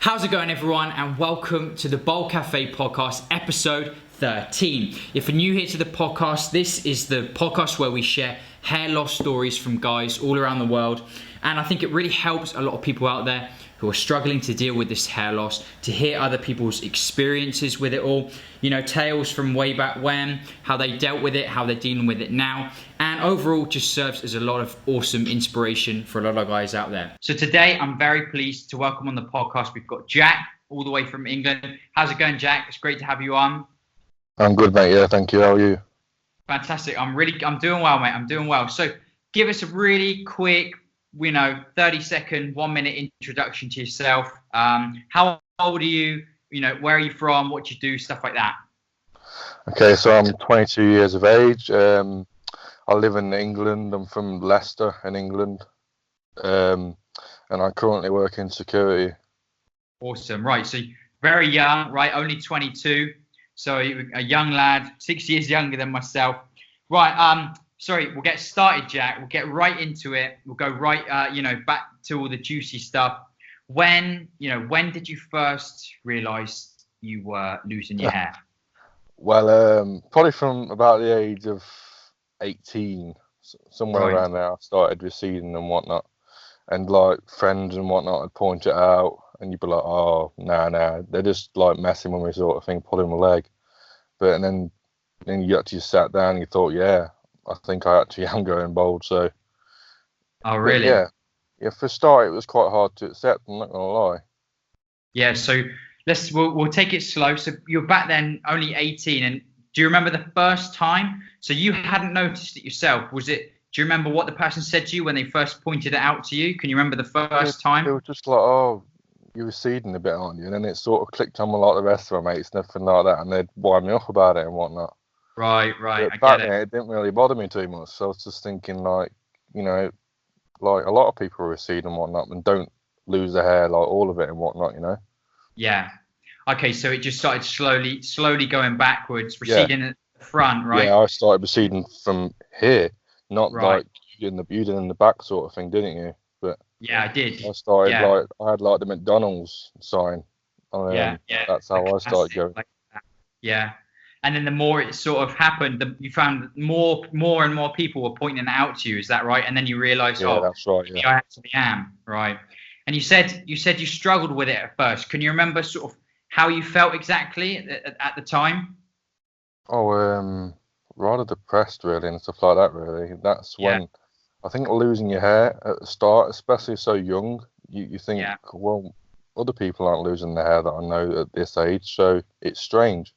How's it going, everyone, and welcome to the Bowl Cafe podcast, episode 13. If you're new here to the podcast, this is the podcast where we share hair loss stories from guys all around the world, and I think it really helps a lot of people out there who are struggling to deal with this hair loss to hear other people's experiences with it all, you know, tales from way back when, how they dealt with it, how they're dealing with it now, and overall just serves as a lot of awesome inspiration for a lot of guys out there. So today I'm very pleased to welcome on the podcast, we've got Jack all the way from England. How's it going, Jack? It's great to have you on. I'm good, mate. Yeah, thank you. How are you? Fantastic. I'm doing well, mate. I'm doing well. So give us a really quick, 30-second, 1-minute introduction to yourself. How old are you? Where are you from? What do you do? Stuff like that. Okay, so I'm 22 years of age. I live in England. I'm from Leicester in England. And I currently work in security. Awesome. Right. So very young, right? Only 22. So a young lad, 6 years younger than myself. Right. Sorry, we'll get started, Jack. We'll get right into it. We'll go right, back to all the juicy stuff. When did you first realise you were losing your hair? Well, probably from about the age of 18, somewhere around there, I started receding and whatnot. And like friends and whatnot would point it out, and you'd be like, "Oh, nah, they're just like messing with me," sort of thing, pulling my leg. But then you actually sat down and you thought, yeah, I think I actually am going bald. So, oh really? Yeah. For a start, it was quite hard to accept. I'm not gonna lie. Yeah. So we'll take it slow. So you're back then only 18, and do you remember the first time? So you hadn't noticed it yourself. Do you remember what the person said to you when they first pointed it out to you? Can you remember the first time? It was just like, "Oh, you're receding a bit, aren't you?" And then it sort of clicked on me like the rest of my mates, nothing like that, and they'd wind me up about it and whatnot. Right. But back then, it didn't really bother me too much. So I was just thinking, like a lot of people recede and whatnot and don't lose their hair, like all of it and whatnot. Yeah. Okay, so it just started slowly going backwards, receding at the front, right? Yeah, I started receding from here, not like you did in the back sort of thing, didn't you? But yeah, I did. I started I had like the McDonald's sign. That's how I started going. Like that. Yeah. And then the more it sort of happened, you found more and more people were pointing it out to you. Is that right? And then you realised, that's right. Yeah, I actually am right. And you said you struggled with it at first. Can you remember sort of how you felt exactly at the time? Oh, rather depressed really and stuff like that. Really, that's when I think losing your hair at the start, especially so young, you think, well, other people aren't losing their hair that I know at this age, so it's strange.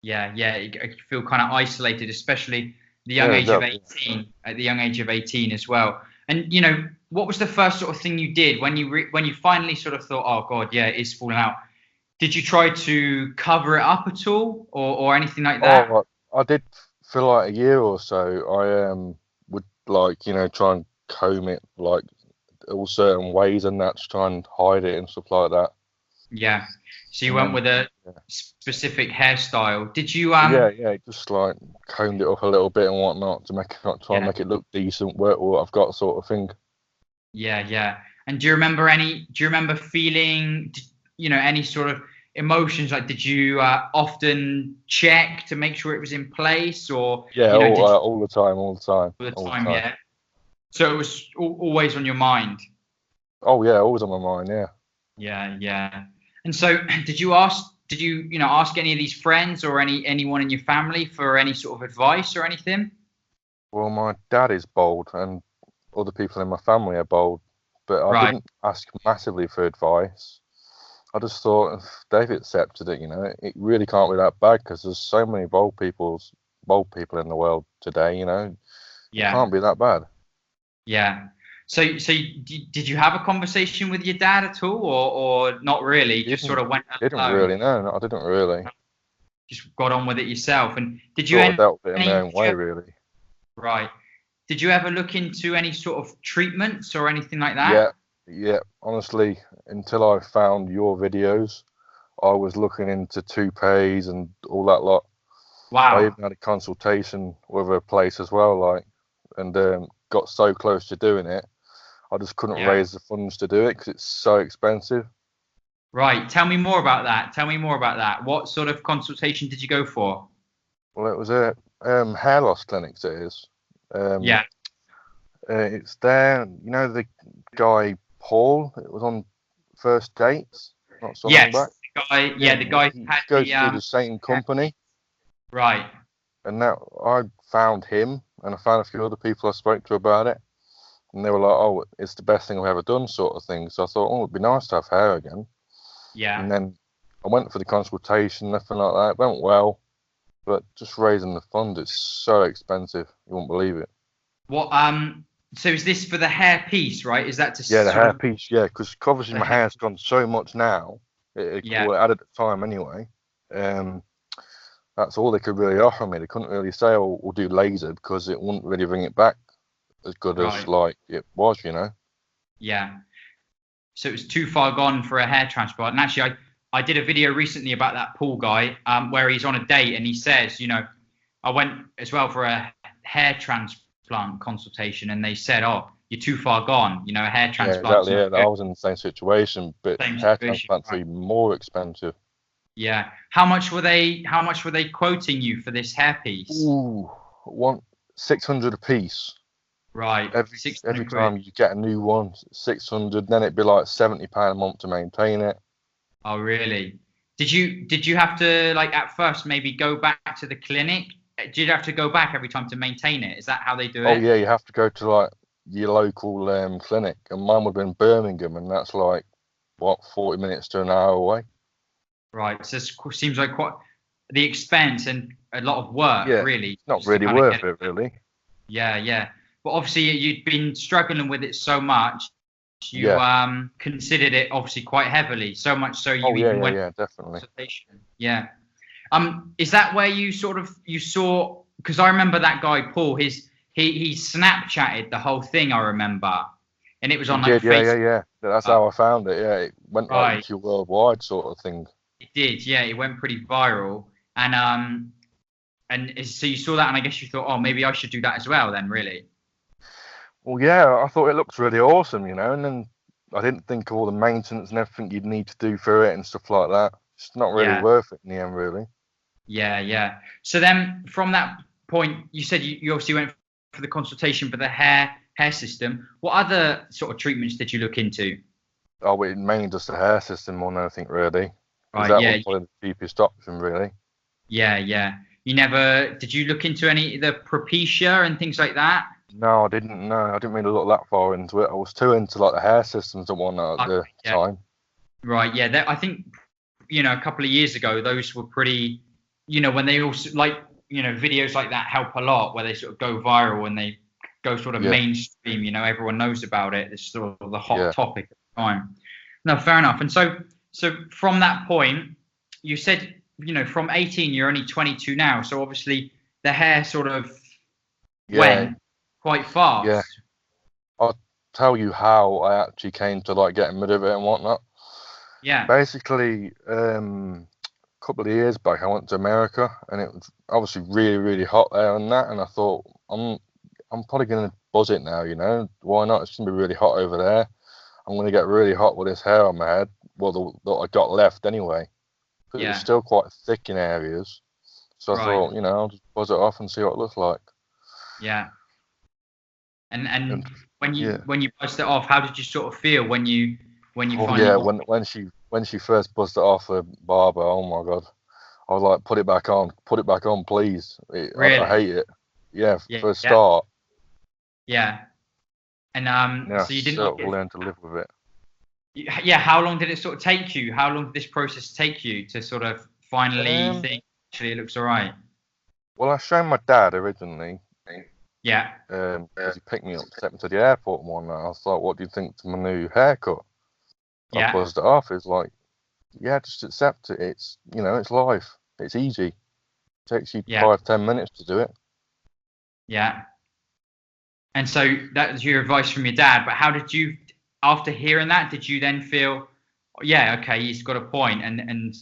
Yeah, you feel kind of isolated, especially the young age of 18. At the young age of 18 as well. And what was the first sort of thing you did when you finally sort of thought, "Oh God, yeah, it is falling out"? Did you try to cover it up at all, or anything like that? Oh, I did for like a year or so. I would try and comb it like all certain ways and that to try and hide it and stuff like that. Yeah. So you went with a specific hairstyle. Did you just like combed it up a little bit and whatnot to try and make it look decent, work what I've got sort of thing. Yeah. And do you remember feeling any sort of emotions? Like, did you often check to make sure it was in place, or all the time. All the time. Yeah. So it was always on your mind. Oh yeah, always on my mind. Yeah. And so, did you ask any of these friends or anyone in your family for any sort of advice or anything? Well, my dad is bald, and other people in my family are bald, but I didn't ask massively for advice. I just thought if they've accepted it, it really can't be that bad because there's so many bald people in the world today. It can't be that bad. Yeah. So did you have a conversation with your dad at all, or not really? Just sort of went alone? Really, no, I didn't really. Just got on with it yourself. And did you dealt with it in my own way, really? Right. Did you ever look into any sort of treatments or anything like that? Yeah. Honestly, until I found your videos, I was looking into toupees and all that lot. Wow. I even had a consultation with a place as well, and got so close to doing it. I just couldn't raise the funds to do it because it's so expensive. Right. Tell me more about that. Tell me more about that. What sort of consultation did you go for? Well, it was a hair loss clinic. It is. Um, Yeah. it's there. You know the guy Paul. It was on First Dates not so long Yes. back. The guy. Yeah, Yeah. The guy who he had goes the through the same company, Right. and now I found him, and I found a few other people I spoke to about it, and they were like, "Oh, it's the best thing I've ever done," sort of thing. So I thought, "Oh, it'd be nice to have hair again." Yeah. And then I went for the consultation, nothing like that. It went well, but just raising the fund is so expensive. You won't believe it. What? So is this for the hair piece, right? Is that to Yeah, the sort hair of piece, yeah, because obviously the my hair? hair's gone so much now. Yeah. Well, it had at the time anyway. Um, that's all they could really offer me. They couldn't really say, "Oh, we'll do laser," because it wouldn't really bring it back as good as Right. like it was, you know. Yeah. So it was too far gone for a hair transplant. And actually, I did a video recently about that Paul guy, where he's on a date and he says, I went as well for a hair transplant consultation, and they said, "Oh, you're too far gone. A hair Yeah, transplant's exactly. not Yeah, I good." was in the same situation, but Same hair situation, transplants are right? even more expensive. Yeah. How much were they quoting you for this hair piece? Ooh, one 600 a piece. Right, Every 600 quid. time you get a new one, 600. Then it'd be like £70 a month to maintain it. Oh, really? Did you have to, like, at first maybe go back to the clinic? Did you have to go back every time to maintain it? Is that how they do Oh it? yeah, you have to go to like your local clinic, and mine would have been Birmingham, and that's like what 40 minutes to an hour away. Right. So it seems like quite the expense and a lot of work, Yeah, really, it's not just to really kind of get worth it. it, really. Yeah, yeah. But obviously, you'd been struggling with it so much, you Yeah. considered it obviously quite heavily. So much so you Oh yeah, even yeah, went yeah, to definitely. consultation. Yeah. Is that where you saw? Because I remember that guy Paul. He Snapchatted the whole thing. I remember, and it was He on like did, yeah, yeah, Facebook. yeah. That's how I found it. Yeah, it went like Right. into worldwide sort of thing. It did. Yeah, it went pretty viral, and so you saw that, and I guess you thought, oh, maybe I should do that as well. Then, really. Well, yeah, I thought it looked really awesome, and then I didn't think of all the maintenance and everything you'd need to do for it and stuff like that. It's not really Yeah, worth it in the end, really. yeah, yeah. So then, from that point, you said you obviously went for the consultation for the hair system. What other sort of treatments did you look into? Oh, it mainly just the hair system more than anything, really, because Right. that was Yeah. probably the cheapest option, really. Yeah, yeah. Did you look into any the Propecia and things like that? No, I didn't. No, I didn't really look that far into it. I was too into like the hair systems and whatnot at Okay, the yeah. time. Right, yeah. I think, a couple of years ago, those were pretty, when they also like, videos like that help a lot where they sort of go viral and they go sort of Yeah, mainstream, everyone knows about it. It's sort of the hot yeah. topic at the time. No, fair enough. And so from that point, you said, from 18, you're only 22 now. So obviously the hair sort of Yeah, went quite yeah. fast. I'll tell you how I actually came to like getting rid of it and whatnot. Yeah, Basically, a couple of years back, I went to America, and it was obviously really, really hot there and that. And I thought, I'm probably gonna buzz it now, Why not? It's gonna be really hot over there. I'm gonna get really hot with this hair on my head. Well, that I got left anyway, because it was yeah, still quite thick in areas. So I right, thought, I'll just buzz it off and see what it looks like. yeah. And And when you yeah. when you buzzed it off, how did you sort of feel when you Oh yeah, finally? when she first buzzed it off the barber, oh my god, I was like, put it back on, please. I Really? hate it. Yeah, Yeah, for a yeah, start. yeah. And Yeah, so you didn't sort like of it. learn to live with it. Yeah. How long did it sort of take you? How long did this process take you to sort of finally Um, think actually it looks all right? well, I showed my dad originally, Yeah, because he picked me up, took me to the airport one night. I was like, what do you think to my new haircut? I yeah, buzzed it off. It's like, yeah, just accept it. It's life. It's easy. Takes you yeah, 5-10 minutes to do it. yeah. And so that was your advice from your dad. But how did you, after hearing that, did you then feel, yeah, okay, he's got a point,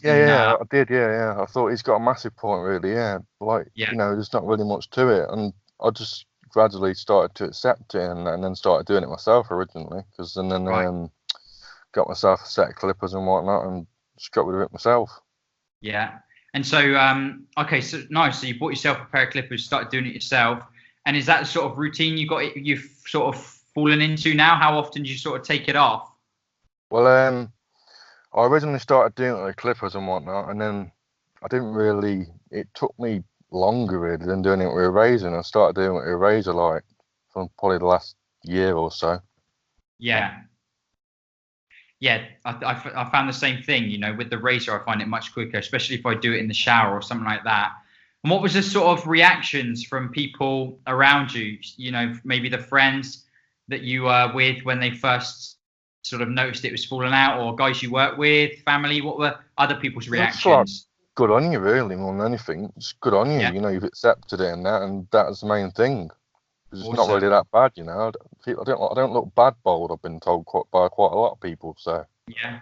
Yeah, yeah, I did. Yeah, yeah. I thought he's got a massive point, really. Yeah, like yeah, there's not really much to it, and I just gradually started to accept it, and then started doing it myself originally, because then right, got myself a set of clippers and whatnot, and just got rid of it myself. Yeah. And so, okay, so nice. So you bought yourself a pair of clippers, started doing it yourself. And is that the sort of routine you've sort of fallen into now? How often do you sort of take it off? Well, I originally started doing it with clippers and whatnot, and then I didn't really. It took me longer really than doing it with a razor. And I started doing it with a razor like from probably the last year or so. Yeah. Yeah, I found the same thing, you know, with the razor. I find it much quicker, especially if I do it in the shower or something like that. And what was the sort of reactions from people around you, you know, maybe the friends that you were with when they first sort of noticed it was falling out, or guys you work with, family? What were other people's It's like reactions? good on you, really, more than anything. It's good on you. Yeah, You know, you've accepted it and that's the main thing. 'Cause it's not really awesome. that bad, you know. I don't look bad bald. I've been told by quite a lot of people. So, Yeah.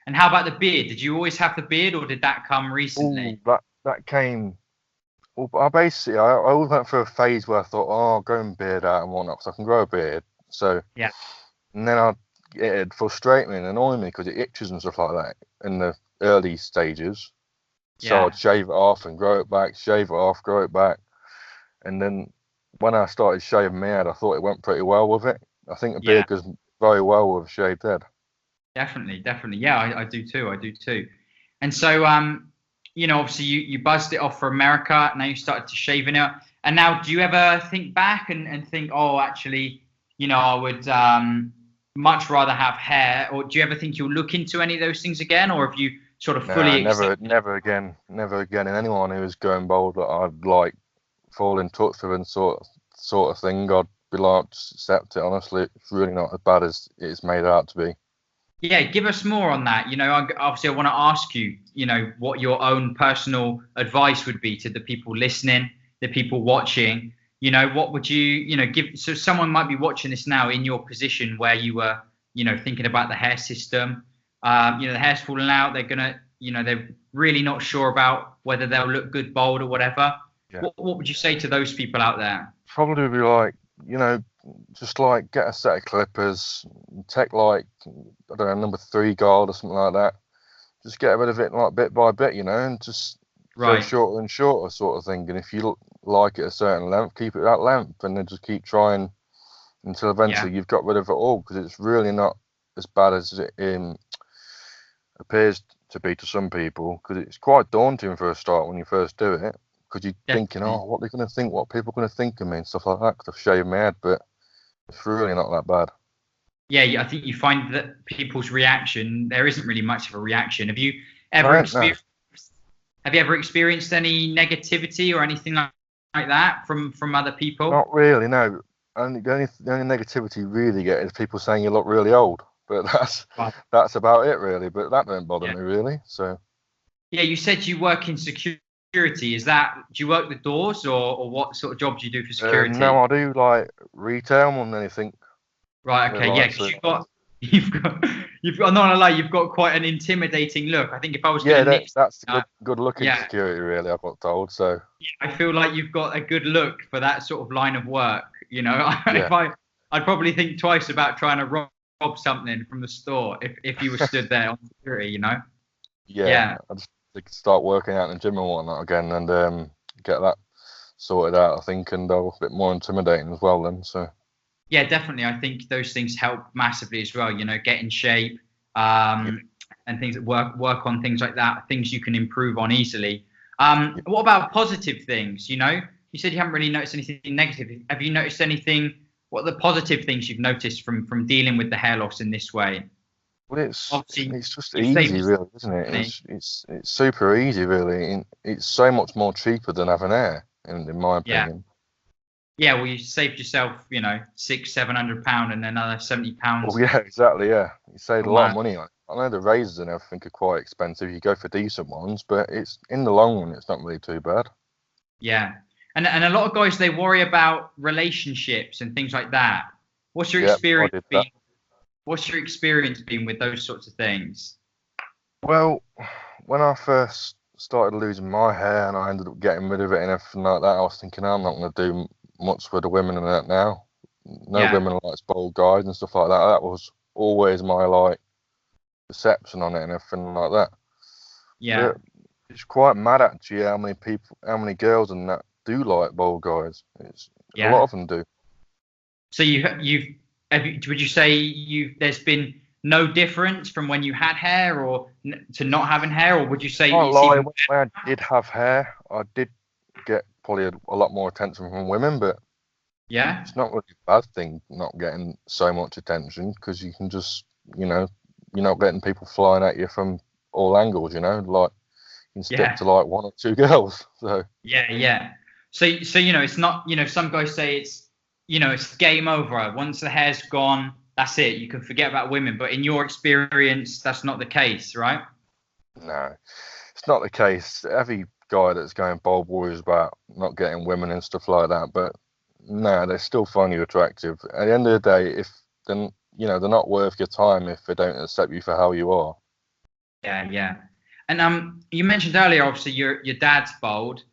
And how about the beard? Did you always have the beard, or did that come oh, recently? that came. Well, I always went through a phase where I thought, oh, I'll grow my beard out and whatnot, because I can grow a beard. So, Yeah, and then it'd frustrate me and annoy me because it itches and stuff like that in the early stages. So yeah, I'd shave it off and grow it back, shave it off, grow it back. And then when I started shaving my head, I thought it went pretty well with it. I think a yeah. beard goes very well with a shaved head. Definitely, definitely. Yeah, I do too. I do too. And so, you know, obviously you buzzed it off for America. Now you started to shaving it. And now, do you ever think back and think, oh, actually, you know, I would much rather have hair? Or do you ever think you'll look into any of those things again? Or have you sort of Nah, fully accepted? never again, never again. And anyone who was going bald that I'd like fall in touch with and sort of thing, I'd be like, just accept it. Honestly, it's really not as bad as it's made out to be. Yeah, give us more on that. You know, obviously, I want to ask you, you know, what your own personal advice would be to the people listening, the people watching. You know, what would you know, give? So someone might be watching this now in your position where you were, you know, thinking about the hair system. You know, the hair's falling out. They're gonna, you know, they're really not sure about whether they'll look good bald or whatever. Yeah. What would you say to those people out there? Probably be like, you know, just like get a set of clippers, take like, I don't know, number 3 guard or something like that. Just get rid of it like bit by bit, you know, and just go Right. shorter and shorter sort of thing. And if you like it a certain length, keep it that length, and then just keep trying until Yeah. eventually you've got rid of it all. Because it's really not as bad as it appears to be to some people. Because it's quite daunting for a start when you first do it. Because you're thinking, Definitely. oh, what they're going to think, what people are going to think of me and stuff like that. Because I've shaved my head, but it's really not that bad. Yeah, I think you find that people's reaction, there isn't really much of a reaction. Ever No, no, experienced have you ever experienced any negativity or anything like that from other people? not really. No, the only negativity you really get is people saying you look really old. But Right. that's about it really. But that don't bother Yeah. me really. So Yeah, you said you work in security. Is that, do you work the doors, or what sort of job do you do for security? no, I do like retail more than anything. Right, Yeah, okay, yeah, like because so. I'm not gonna lie, you've got quite an intimidating look. I think if I was gonna Yeah, nick, that's uh, good looking yeah, security really. I got told. So I feel like you've got a good look for that sort of line of work. You know, yeah, I'd probably think twice about trying to rob something from the store if you were stood there on security. You know. yeah. Yeah, I just think start working out in the gym and whatnot again, and get that sorted out. I think, and a bit more intimidating as well. Then so. yeah, definitely. I think those things help massively as well. You know, get in shape, Yeah. and things that work on things like that. Things you can improve on easily. Yeah. What about positive things? You know, you said you haven't really noticed anything negative. Have you noticed anything? What are the positive things you've noticed from dealing with the hair loss in this way? Well, Obviously, it's just you've saved easy, yourself really, isn't it? money. It's super easy, really. And it's so much more cheaper than having hair, in my Yeah, opinion. yeah. Well, you saved yourself, you know, £600-700 and another Well, £70 yeah, exactly. Yeah, you saved a from lot of money on it. I know the razors and everything are quite expensive. You go for decent ones, but it's in the long run, it's not really too bad. Yeah. And a lot of guys, they worry about relationships and things like that. What's your Yeah, I experience did that. been? What's your experience been with those sorts of things? Well, when I first started losing my hair and I ended up getting rid of it and everything like that, I was thinking I'm not going to do much with the women and that now. No Yeah. women likes bald guys and stuff like that. That was always my like perception on it and everything like that. Yeah. But it's quite mad actually how many girls and that do like bald guys. A lot of them do. So would you say there's been no difference from when you had hair or to not having hair, or would you say Can't it's lie, even? when I did have hair, I did get probably a lot more attention from women, but Yeah. it's not really a bad thing not getting so much attention, because you can just, you're not getting people flying at you from all angles, like you can stick to like one or two girls. So Yeah. So it's not, some guys say it's game over. Once the hair's gone, that's it. You can forget about women. But in your experience, that's not the case, right? no, it's not the case. Every guy that's going bald worries about not getting women and stuff like that, but no, they still find you attractive. At the end of the day, if then they're not worth your time if they don't accept you for how you are. Yeah. And you mentioned earlier, obviously, your dad's bald.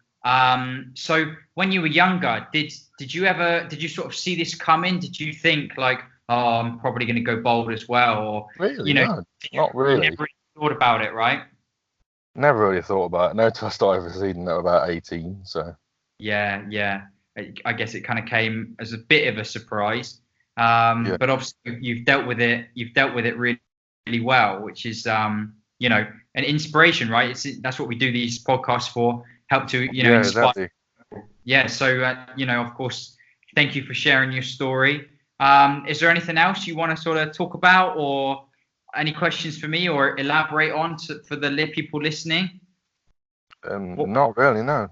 So when you were younger, did you sort of see this coming? Did you think like, oh, I'm probably going to go bald as well, or Really, no, not really. never really thought about it, right? Never really thought about it. No, till I started receding at about 18. So Yeah. I guess it kind of came as a bit of a surprise. yeah, But obviously you've dealt with it. You've dealt with it really, really well, which is an inspiration, right? That's what we do these podcasts for. Help to yeah, inspire. exactly. Yeah. So of course, thank you for sharing your story. Is there anything else you want to sort of talk about, or any questions for me, or elaborate on for the people listening? Not really, no.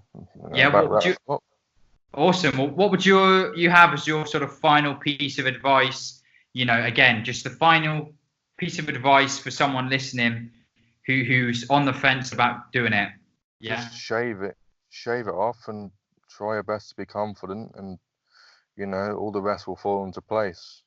Yeah. About What would you? that. Awesome. Well, what would you have as your sort of final piece of advice? Again, just the final piece of advice for someone listening who's on the fence about doing it. Yeah. Just shave it off, and try your best to be confident, and all the rest will fall into place.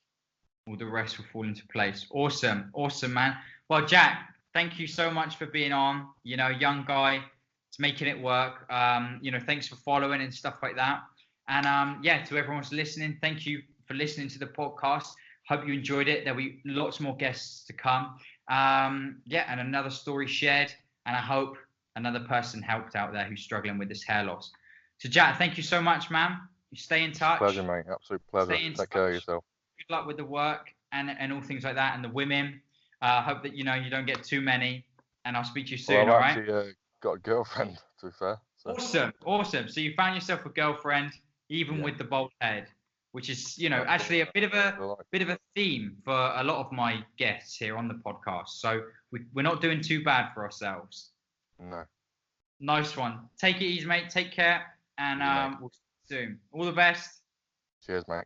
All the rest will fall into place. Awesome, man. Well, Jack, thank you so much for being on. Young guy, it's making it work. Thanks for following and stuff like that. And to everyone who's listening, thank you for listening to the podcast. Hope you enjoyed it. There'll be lots more guests to come. And another story shared. And I hope another person helped out there who's struggling with this hair loss. So, Jack, thank you so much, man. You stay in touch. Pleasure, mate. Absolute pleasure. Take care of yourself. Good luck with the work and all things like that, and the women. Hope that you don't get too many. And I'll speak to you soon. Well, All I've right. actually got a girlfriend, to be fair. So. Awesome. So you found yourself a girlfriend, even with the bald head, which is actually a bit of a theme for a lot of my guests here on the podcast. So we're not doing too bad for ourselves. No. Nice one. Take it easy, mate. Take care, and we'll see you soon. All the best. Cheers, mate.